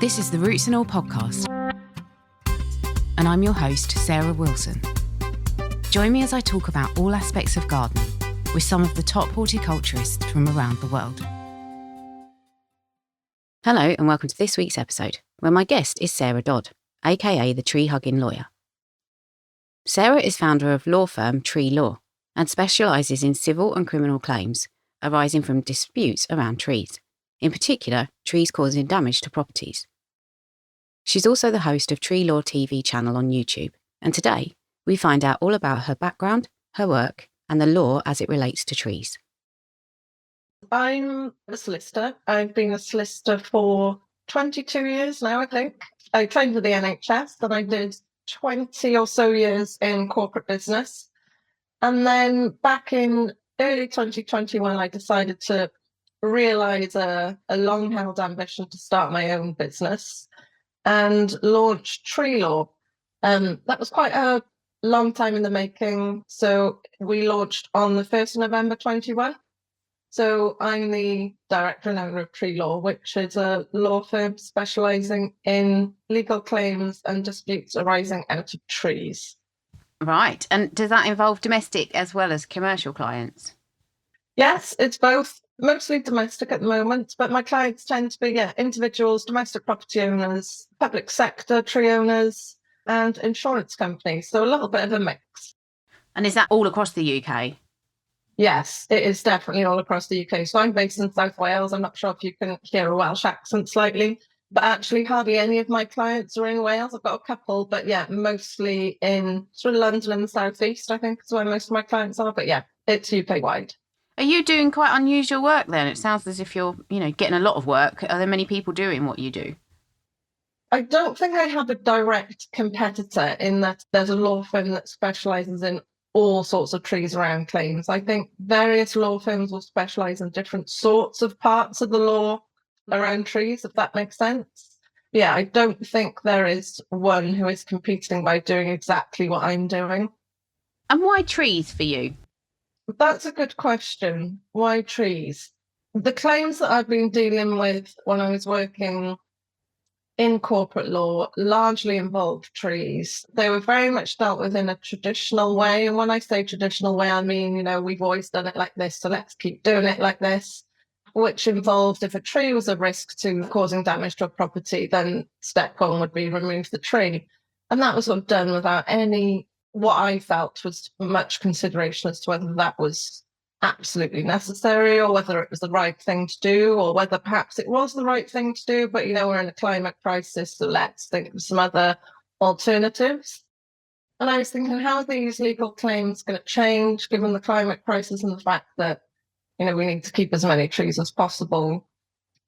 This is the Roots and All podcast, and I'm your host, Sarah Wilson. Join me as I talk about all aspects of gardening with some of the top horticulturists from around the world. Hello and welcome to this week's episode, where my guest is Sarah Dodd, aka the tree-hugging lawyer. Sarah is founder of law firm Tree Law and specialises in civil and criminal claims arising from disputes around trees, in particular trees causing damage to properties. She's also the host of Tree Law TV channel on YouTube, and today we find out all about her background, her work, and the law as it relates to trees. I'm a solicitor. I've been a solicitor for 22 years now, I think. I trained with the NHS, then I did 20 or so years in corporate business. And then back in early 2021, I decided to realise a long-held ambition to start my own business and launched Tree Law. That was quite a long time in the making. So we launched on the 1st of November 21. So I'm the director and owner of Tree Law, which is a law firm specialising in legal claims and disputes arising out of trees. Right. And does that involve domestic as well as commercial clients? Yes, it's both. Mostly domestic at the moment, but my clients tend to be individuals, domestic property owners, public sector tree owners, and insurance companies. So a little bit of a mix. And is that all across the UK? Yes, it is definitely all across the UK. So I'm based in South Wales. I'm not sure if you can hear a Welsh accent slightly, but actually hardly any of my clients are in Wales. I've got a couple, but mostly in sort of London and the South East, I think is where most of my clients are. But it's UK wide. Are you doing quite unusual work then? It sounds as if you're, getting a lot of work. Are there many people doing what you do? I don't think I have a direct competitor in that there's a law firm that specialises in all sorts of trees around claims. I think various law firms will specialise in different sorts of parts of the law around trees, if that makes sense. Yeah, I don't think there is one who is competing by doing exactly what I'm doing. And why trees for you? That's a good question. Why trees? The claims that I've been dealing with when I was working in corporate law largely involved trees. They were very much dealt with in a traditional way. And when I say traditional way, I mean, we've always done it like this, so let's keep doing it like this, which involved if a tree was a risk to causing damage to a property, then step one would be remove the tree. And that was sort of done without any, what I felt was much consideration as to whether that was absolutely necessary or whether it was the right thing to do or whether perhaps it was the right thing to do, but we're in a climate crisis, so let's think of some other alternatives. And I was thinking, how are these legal claims going to change given the climate crisis and the fact that we need to keep as many trees as possible?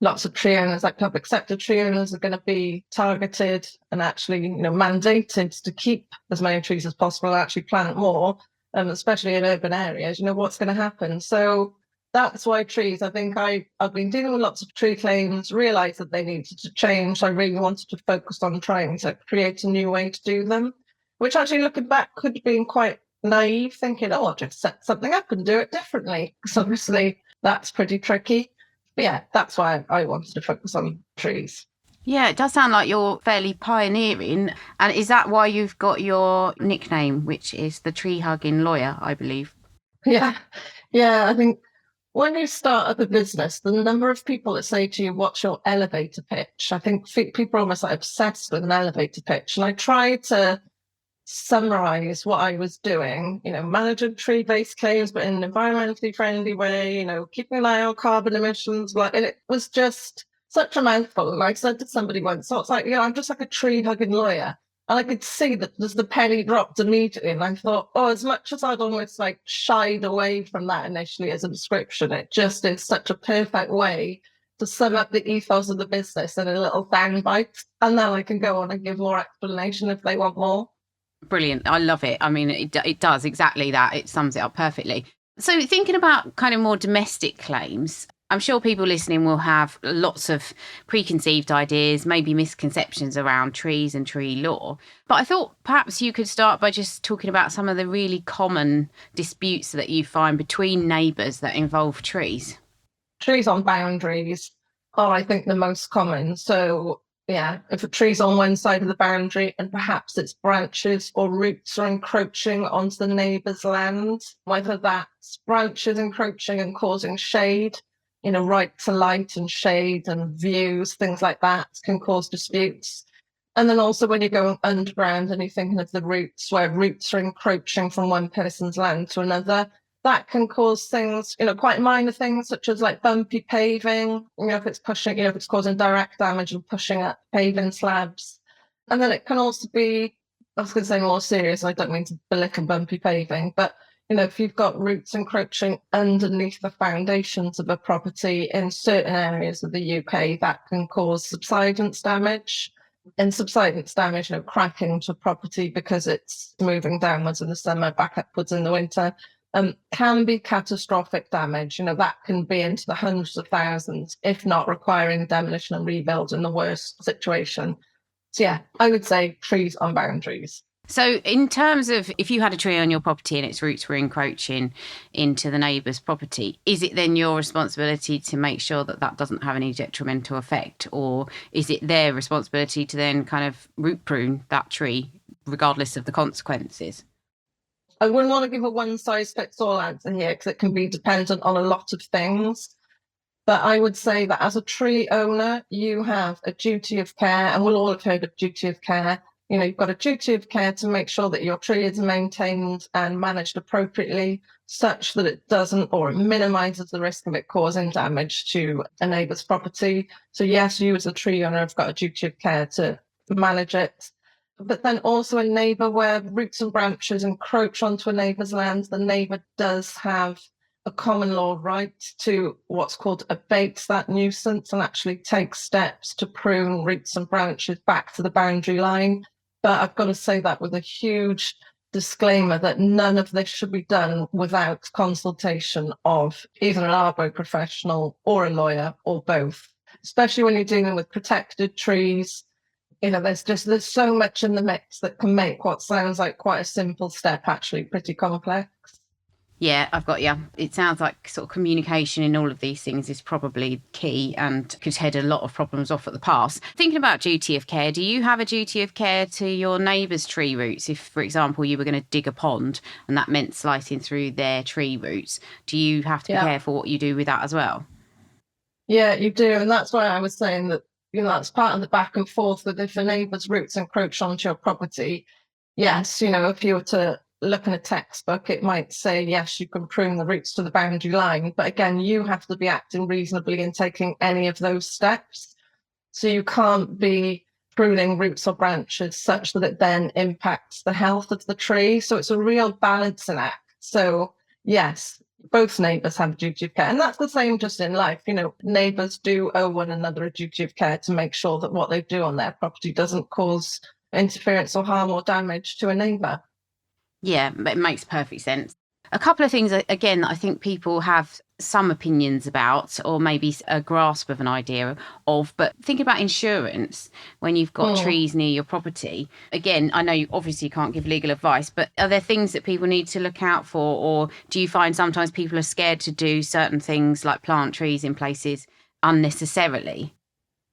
Lots of tree owners, like public sector tree owners, are going to be targeted and actually mandated to keep as many trees as possible and actually plant more. Especially in urban areas, what's going to happen. So that's why trees. I think I've been dealing with lots of tree claims, realised that they needed to change. I really wanted to focus on trying to create a new way to do them, which actually looking back could have been quite naive, thinking, I'll just set something up and do it differently. Because obviously that's pretty tricky. But that's why I wanted to focus on trees. Yeah, it does sound like you're fairly pioneering. And is that why you've got your nickname, which is the tree-hugging lawyer, I believe? Yeah, I think when you start up a business, the number of people that say to you, what's your elevator pitch? I think people are almost like obsessed with an elevator pitch. And I tried to summarise what I was doing, managing tree-based claims, but in an environmentally friendly way, keeping an eye on carbon emissions. And it was just such a mouthful. And I said to somebody once, so it's like, I'm just like a tree-hugging lawyer. And I could see that the penny dropped immediately. And I thought, as much as I'd almost shied away from that initially as a description, it just is such a perfect way to sum up the ethos of the business in a little bang bite. And then I can go on and give more explanation if they want more. Brilliant. I love it. I mean, it does exactly that. It sums it up perfectly. So thinking about kind of more domestic claims, I'm sure people listening will have lots of preconceived ideas, maybe misconceptions around trees and tree law. But I thought perhaps you could start by just talking about some of the really common disputes that you find between neighbours that involve trees. Trees on boundaries are, I think, the most common. So if a tree's on one side of the boundary and perhaps its branches or roots are encroaching onto the neighbour's land, whether that's branches encroaching and causing shade, right to light and shade and views, things like that can cause disputes. And then also when you go underground and you're thinking of the roots, where roots are encroaching from one person's land to another, that can cause things, quite minor things such as like bumpy paving, if it's pushing, if it's causing direct damage and pushing up paving slabs. And then it can also be, I was going to say more serious, I don't mean to belittle bumpy paving, but if you've got roots encroaching underneath the foundations of a property in certain areas of the UK, that can cause subsidence damage. And subsidence damage, cracking to property because it's moving downwards in the summer, back upwards in the winter, can be catastrophic damage. That can be into the hundreds of thousands, if not requiring demolition and rebuild in the worst situation. So yeah, I would say trees on boundaries. So in terms of if you had a tree on your property and its roots were encroaching into the neighbour's property, is it then your responsibility to make sure that that doesn't have any detrimental effect? Or is it their responsibility to then kind of root prune that tree regardless of the consequences? I wouldn't want to give a one-size-fits-all answer here because it can be dependent on a lot of things. But I would say that as a tree owner, you have a duty of care, and we'll all have heard of duty of care. You've got a duty of care to make sure that your tree is maintained and managed appropriately such that it doesn't, or it minimises the risk of it causing damage to a neighbour's property. So yes, you as a tree owner have got a duty of care to manage it. But then also a neighbour, where roots and branches encroach onto a neighbour's land, the neighbour does have a common law right to what's called abate that nuisance and actually take steps to prune roots and branches back to the boundary line. But I've got to say that with a huge disclaimer that none of this should be done without consultation of either an arbor professional or a lawyer or both, especially when you're dealing with protected trees. There's so much in the mix that can make what sounds like quite a simple step actually pretty complex. Yeah, I've got you. It sounds like sort of communication in all of these things is probably key and could head a lot of problems off at the pass. Thinking about duty of care, do you have a duty of care to your neighbour's tree roots? If, for example, you were going to dig a pond and that meant slicing through their tree roots, do you have to be careful what you do with that as well? Yeah, you do. And that's why I was saying that, that's part of the back and forth with if a neighbour's roots encroach onto your property. Yes, if you were to look in a textbook, it might say, yes, you can prune the roots to the boundary line. But again, you have to be acting reasonably in taking any of those steps. So you can't be pruning roots or branches such that it then impacts the health of the tree. So it's a real balancing act. So yes, both neighbours have a duty of care. And that's the same just in life. Neighbours do owe one another a duty of care to make sure that what they do on their property doesn't cause interference or harm or damage to a neighbour. Yeah, it makes perfect sense. A couple of things, again, that I think people have some opinions about, or maybe a grasp of an idea of, but thinking about insurance when you've got trees near your property. Again, I know you obviously can't give legal advice, but are there things that people need to look out for? Or do you find sometimes people are scared to do certain things like plant trees in places unnecessarily?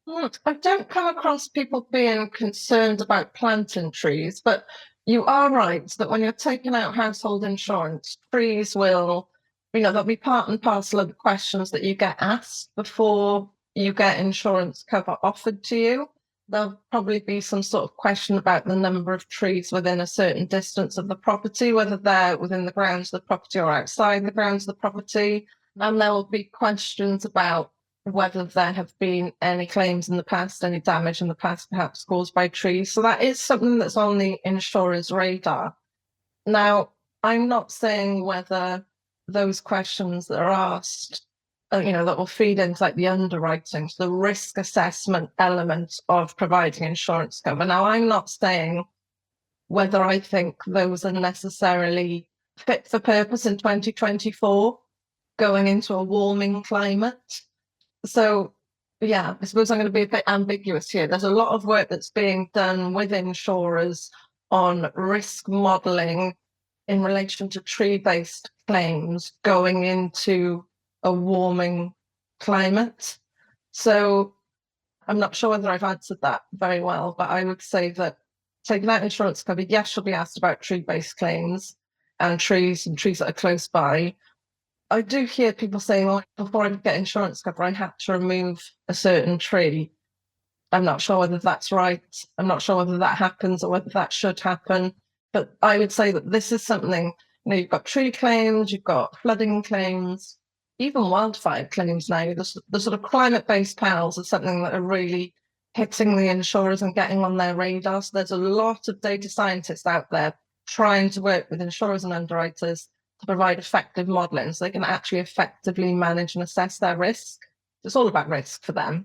I don't come across people being concerned about planting trees, but you are right that when you're taking out household insurance, trees will, they'll be part and parcel of the questions that you get asked before you get insurance cover offered to you. There'll probably be some sort of question about the number of trees within a certain distance of the property, whether they're within the grounds of the property or outside the grounds of the property. And there will be questions about whether there have been any claims in the past, any damage in the past, perhaps caused by trees. So that is something that's on the insurer's radar. Now, I'm not saying whether those questions that are asked, that will feed into like the underwriting, so the risk assessment element of providing insurance cover. Now, I'm not saying whether I think those are necessarily fit for purpose in 2024, going into a warming climate. So, yeah, I suppose I'm going to be a bit ambiguous here. There's a lot of work that's being done with insurers on risk modelling in relation to tree-based claims going into a warming climate. So I'm not sure whether I've answered that very well, but I would say that taking out insurance cover, yes, you'll be asked about tree-based claims and trees that are close by. I do hear people saying, well, before I get insurance cover, I had to remove a certain tree. I'm not sure whether that's right. I'm not sure whether that happens or whether that should happen. But I would say that this is something, you've got tree claims, you've got flooding claims, even wildfire claims now. The sort of climate-based perils are something that are really hitting the insurers and getting on their radar. So there's a lot of data scientists out there trying to work with insurers and underwriters to provide effective modelling so they can actually effectively manage and assess their risk. It's all about risk for them.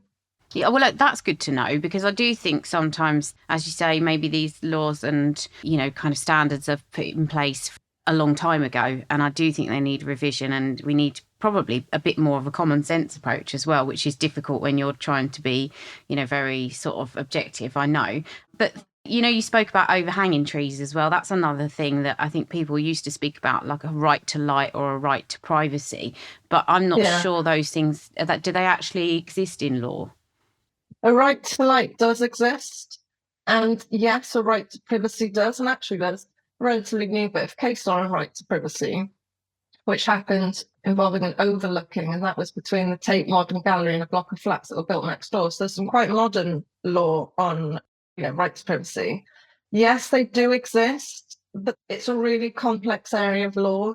Yeah, well, that's good to know, because I do think sometimes, as you say, maybe these laws and, kind of standards are put in place a long time ago. And I do think they need revision, and we need probably a bit more of a common sense approach as well, which is difficult when you're trying to be, very sort of objective, I know. But you spoke about overhanging trees as well. That's another thing that I think people used to speak about, like a right to light or a right to privacy. But I'm not sure those things, do they actually exist in law? A right to light does exist. And yes, a right to privacy does. And actually, there's a relatively new bit of case law on right to privacy, which happened involving an overlooking, and that was between the Tate Modern Gallery and a block of flats that were built next door. So there's some quite modern law on right to privacy. Yes, they do exist, but it's a really complex area of law.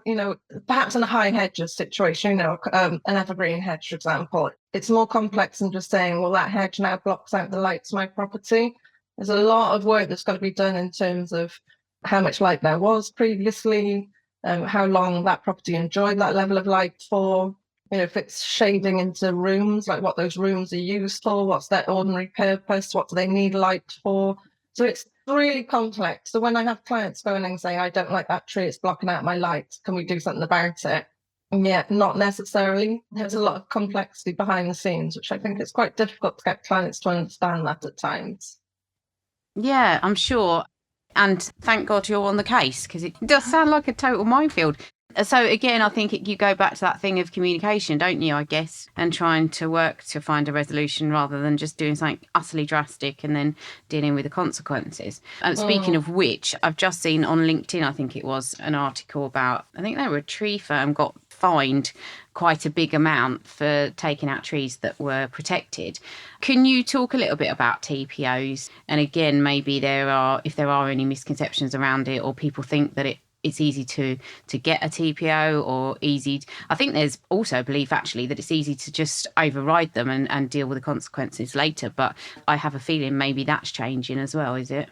Perhaps in a high hedges situation, an evergreen hedge, for example, it's more complex than just saying, well, that hedge now blocks out the light to my property. There's a lot of work that's got to be done in terms of how much light there was previously, how long that property enjoyed that level of light for, if it's shading into rooms, like what those rooms are used for, what's their ordinary purpose, what do they need light for. So it's really complex. So when I have clients go in and say, I don't like that tree, it's blocking out my light, can we do something about it? Yeah, not necessarily. There's a lot of complexity behind the scenes, which I think it's quite difficult to get clients to understand that at times. Yeah, I'm sure. And thank God you're on the case, because it does sound like a total minefield. So again, I think you go back to that thing of communication, don't you, I guess, and trying to work to find a resolution rather than just doing something utterly drastic and then dealing with the consequences. Speaking of which, I've just seen on LinkedIn, I think it was, an article about, I think they were a tree firm got fined quite a big amount for taking out trees that were protected. Can you talk a little bit about TPOs? And again, maybe if there are any misconceptions around it, or people think that it's easy to get a TPO, or I think there's also a belief actually that it's easy to just override them and deal with the consequences later. But I have a feeling maybe that's changing as well, is it?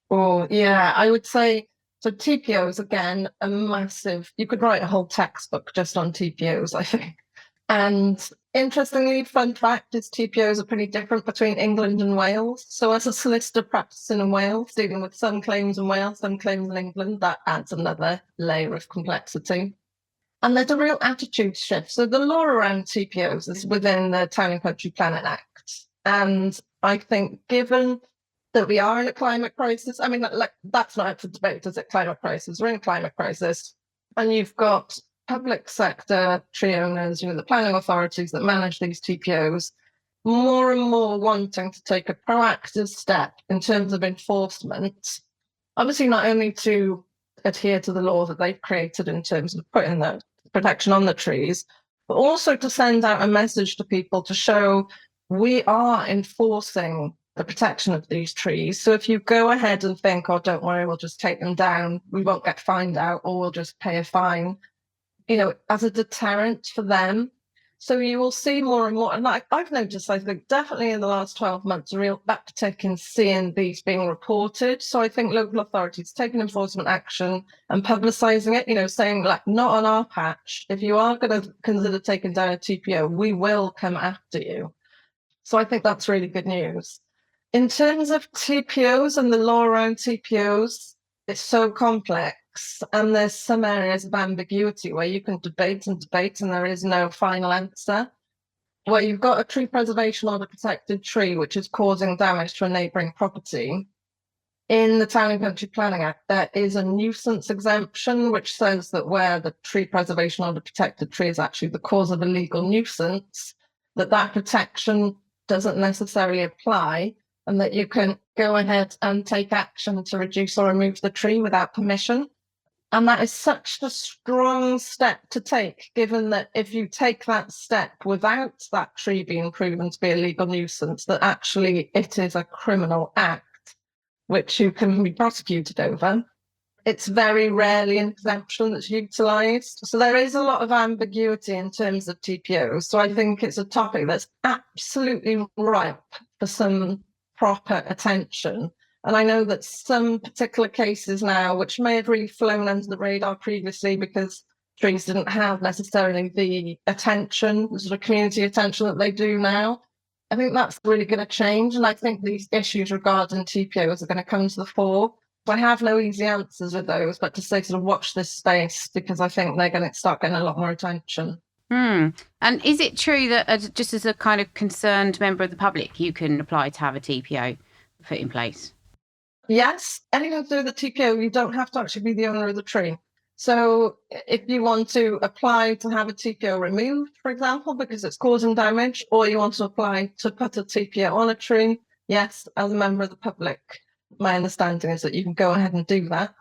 Oh, yeah, I would say, so TPOs, again, a massive, you could write a whole textbook just on TPOs, I think. And interestingly, fun fact is TPOs are pretty different between England and Wales. So as a solicitor practicing in Wales, dealing with some claims in Wales, some claims in England, that adds another layer of complexity. And there's a real attitude shift. So the law around TPOs is within the Town and Country Planning Act. And I think given that we are in a climate crisis, I mean, that's not up for debate, is it? Climate crisis, we're in a climate crisis. And you've got public sector tree owners, the planning authorities that manage these TPOs, more and more wanting to take a proactive step in terms of enforcement. Obviously, not only to adhere to the law that they've created in terms of putting the protection on the trees, but also to send out a message to people to show we are enforcing the protection of these trees. So if you go ahead and think, oh, don't worry, we'll just take them down, we won't get fined out, or we'll just pay a fine, as a deterrent for them. So you will see more and more, and I've noticed, I think, definitely in the last 12 months, a real uptick in seeing these being reported. So I think local authorities taking enforcement action and publicising it, saying, like, not on our patch. If you are going to consider taking down a TPO, we will come after you. So I think that's really good news. In terms of TPOs and the law around TPOs, it's so complex, and there's some areas of ambiguity where you can debate and there is no final answer. Where you've got a tree preservation order protected tree which is causing damage to a neighbouring property, in the Town and Country Planning Act, there is a nuisance exemption which says that where the tree preservation order protected tree is actually the cause of a legal nuisance, that protection doesn't necessarily apply, and that you can go ahead and take action to reduce or remove the tree without permission. And that is such a strong step to take, given that if you take that step without that tree being proven to be a legal nuisance, that actually it is a criminal act, which you can be prosecuted over. It's very rarely an exemption that's utilised. So there is a lot of ambiguity in terms of TPOs. So I think it's a topic that's absolutely ripe for some proper attention. And I know that some particular cases now, which may have really flown under the radar previously because trees didn't have necessarily the attention, the sort of community attention that they do now, I think that's really going to change. And I think these issues regarding TPOs are going to come to the fore. I have no easy answers with those, but to say sort of watch this space, because I think they're going to start getting a lot more attention. And is it true that just as a kind of concerned member of the public, you can apply to have a TPO put in place? Yes, anything to do with the TPO, you don't have to actually be the owner of the tree. So if you want to apply to have a TPO removed, for example, because it's causing damage, or you want to apply to put a TPO on a tree, yes, as a member of the public, my understanding is that you can go ahead and do that.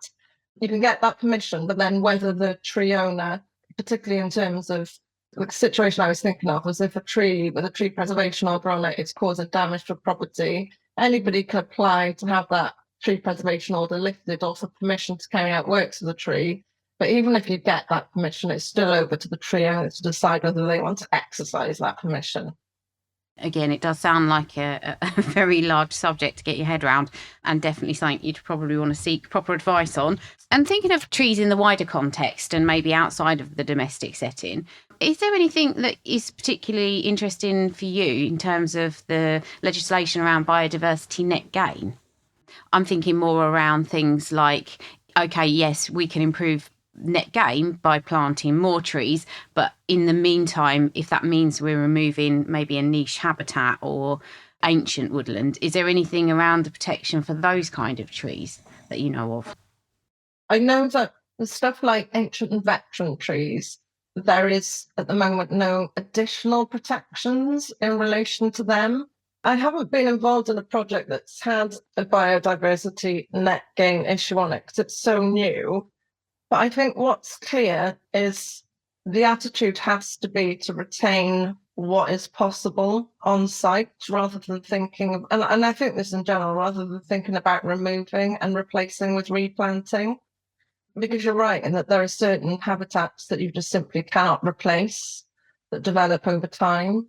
You can get that permission, but then whether the tree owner, particularly in terms of the situation I was thinking of, was if a tree with a tree preservation order on it is causing damage to property, anybody can apply to have that tree preservation order lifted or for permission to carry out works of the tree. But even if you get that permission, it's still over to the tree owner to decide whether they want to exercise that permission. Again, it does sound like a very large subject to get your head around, and definitely something you'd probably want to seek proper advice on. And thinking of trees in the wider context and maybe outside of the domestic setting, is there anything that is particularly interesting for you in terms of the legislation around biodiversity net gain? I'm thinking more around things like, okay, yes, we can improve net gain by planting more trees, but in the meantime, if that means we're removing maybe a niche habitat or ancient woodland, is there anything around the protection for those kind of trees that you know of? I know that the stuff like ancient and veteran trees, there is at the moment no additional protections in relation to them. I haven't been involved in a project that's had a biodiversity net gain issue on it because it's so new. But I think what's clear is the attitude has to be to retain what is possible on site rather than thinking, and I think this in general, rather than thinking about removing and replacing with replanting. Because you're right in that there are certain habitats that you just simply cannot replace that develop over time.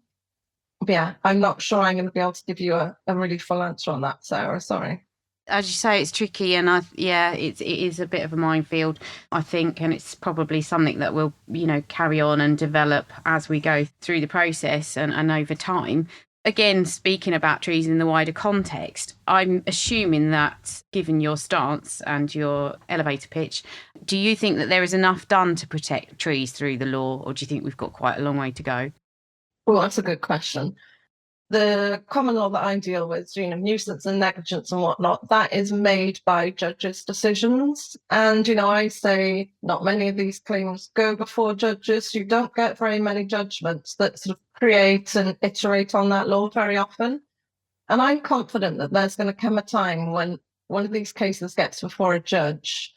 But yeah, I'm not sure I'm going to be able to give you a really full answer on that, Sarah. Sorry. As you say, it's tricky, and it is a bit of a minefield, I think, and it's probably something that will, carry on and develop as we go through the process and over time. Again, speaking about trees in the wider context, I'm assuming that, given your stance and your elevator pitch, do you think that there is enough done to protect trees through the law, or do you think we've got quite a long way to go? Well, that's a good question. The common law that I deal with, nuisance and negligence and whatnot, that is made by judges' decisions. And, I say not many of these claims go before judges. You don't get very many judgments that sort of create and iterate on that law very often. And I'm confident that there's going to come a time when one of these cases gets before a judge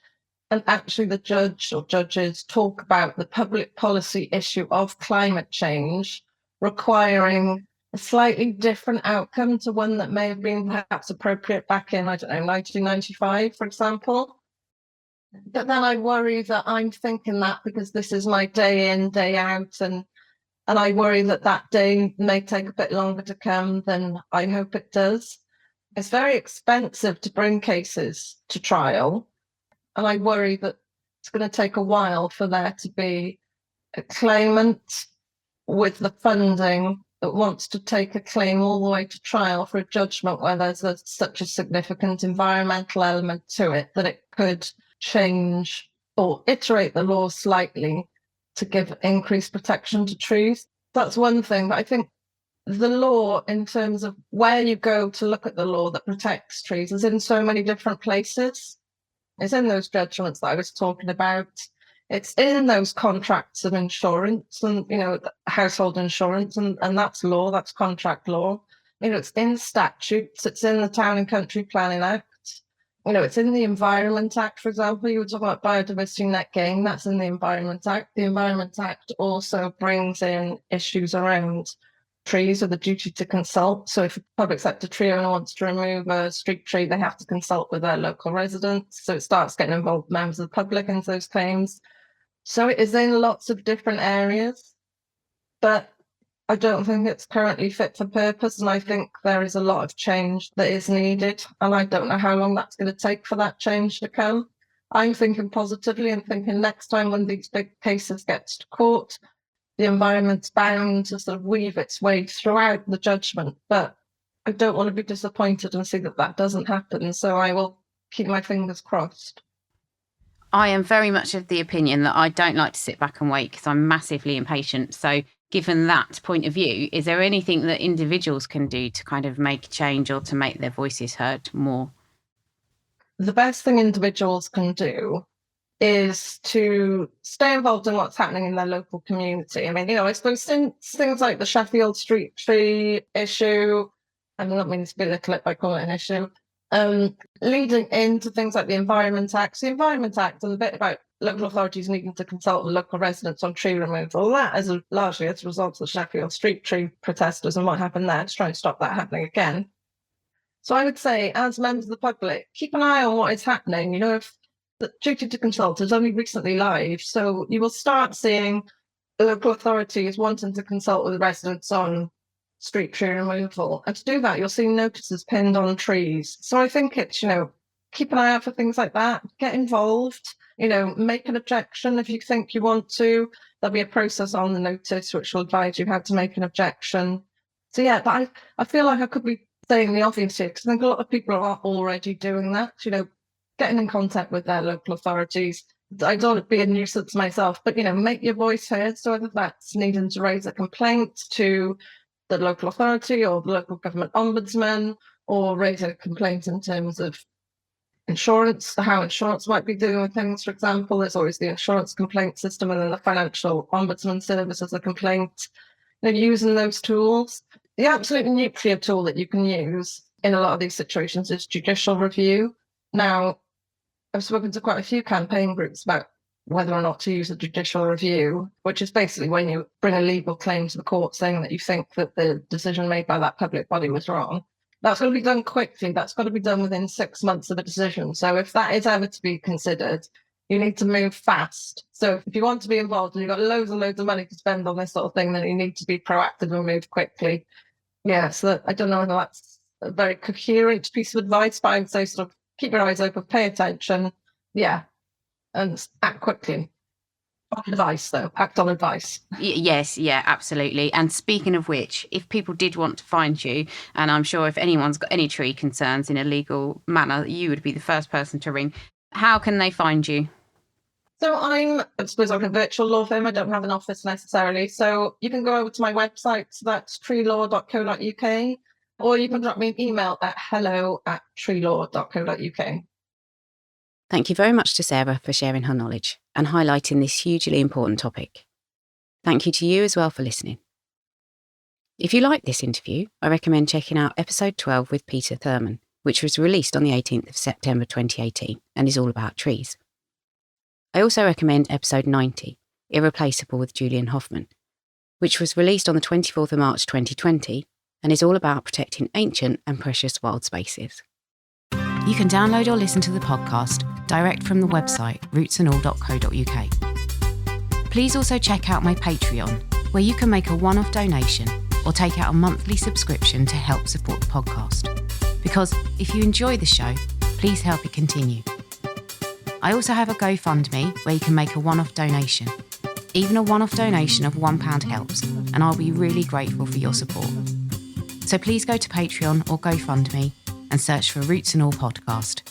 and actually the judge or judges talk about the public policy issue of climate change requiring a slightly different outcome to one that may have been perhaps appropriate back in, 1995, for example. But then I worry that I'm thinking that because this is my day in, day out, and I worry that day may take a bit longer to come than I hope it does. It's very expensive to bring cases to trial, and I worry that it's going to take a while for there to be a claimant with the funding that wants to take a claim all the way to trial for a judgment where there's such a significant environmental element to it that it could change or iterate the law slightly to give increased protection to trees. That's one thing, but I think the law, in terms of where you go to look at the law that protects trees, is in so many different places. It's in those judgments that I was talking about. It's in those contracts of insurance and, household insurance, and that's law, that's contract law. It's in statutes, it's in the Town and Country Planning Act, it's in the Environment Act, for example. You were talking about biodiversity net gain, that's in the Environment Act. The Environment Act also brings in issues around trees with a duty to consult. So if a public sector tree owner wants to remove a street tree, they have to consult with their local residents. So it starts getting involved members of the public into those claims. So it is in lots of different areas, but I don't think it's currently fit for purpose. And I think there is a lot of change that is needed. And I don't know how long that's going to take for that change to come. I'm thinking positively and thinking next time when these big cases get to court, the environment's bound to sort of weave its way throughout the judgment. But I don't want to be disappointed and see that that doesn't happen. So I will keep my fingers crossed. I am very much of the opinion that I don't like to sit back and wait because I'm massively impatient. So given that point of view, is there anything that individuals can do to kind of make change or to make their voices heard more? The best thing individuals can do is to stay involved in what's happening in their local community. I mean, I suppose things like the Sheffield Street tree issue, I'm not meaning to belittle it by calling it an issue, leading into things like the Environment Act. The Environment Act and the bit about local authorities needing to consult with local residents on tree removal, that is largely as a result of the Sheffield Street tree protesters and what happened there, to try and stop that happening again. So I would say, as members of the public, keep an eye on what is happening. If the duty to consult is only recently live, so you will start seeing local authorities wanting to consult with residents on street tree removal. And to do that, you'll see notices pinned on trees. So I think it's, keep an eye out for things like that. Get involved, make an objection if you think you want to. There'll be a process on the notice which will advise you how to make an objection. So yeah, but I feel like I could be saying the obvious here because I think a lot of people are already doing that, getting in contact with their local authorities. I don't want to be a nuisance myself, but, make your voice heard. So whether that's needing to raise a complaint to the local authority or the local government ombudsman, or raise a complaint in terms of insurance, how insurance might be doing with things. For example, there's always the insurance complaint system and then the financial ombudsman service as a complaint. Using those tools. The absolute nuclear tool that you can use in a lot of these situations is judicial review. Now, I've spoken to quite a few campaign groups about whether or not to use a judicial review, which is basically when you bring a legal claim to the court saying that you think that the decision made by that public body was wrong. That's got to be done quickly. That's got to be done within 6 months of a decision. So if that is ever to be considered, you need to move fast. So if you want to be involved and you've got loads and loads of money to spend on this sort of thing, then you need to be proactive and move quickly. Yeah, so I don't know whether that's a very coherent piece of advice, but I would say sort of keep your eyes open, pay attention, and act quickly. On advice, though. Act on advice. Yes, yeah, absolutely. And speaking of which, if people did want to find you, and I'm sure if anyone's got any tree concerns in a legal manner, you would be the first person to ring. How can they find you? So I suppose I'm a virtual law firm. I don't have an office necessarily. So you can go over to my website. So that's treelaw.co.uk, or you can drop me an email at hello@treelaw.co.uk. Thank you very much to Sarah for sharing her knowledge and highlighting this hugely important topic. Thank you to you as well for listening. If you like this interview, I recommend checking out episode 12 with Peter Thurman, which was released on the 18th of September 2018 and is all about trees. I also recommend episode 90, Irreplaceable with Julian Hoffman, which was released on the 24th of March 2020 and is all about protecting ancient and precious wild spaces. You can download or listen to the podcast direct from the website rootsandall.co.uk. Please also check out my Patreon, where you can make a one-off donation or take out a monthly subscription to help support the podcast. Because if you enjoy the show, please help it continue. I also have a GoFundMe where you can make a one-off donation. Even a one-off donation of £1 helps, and I'll be really grateful for your support. So please go to Patreon or GoFundMe and search for Roots and All Podcast.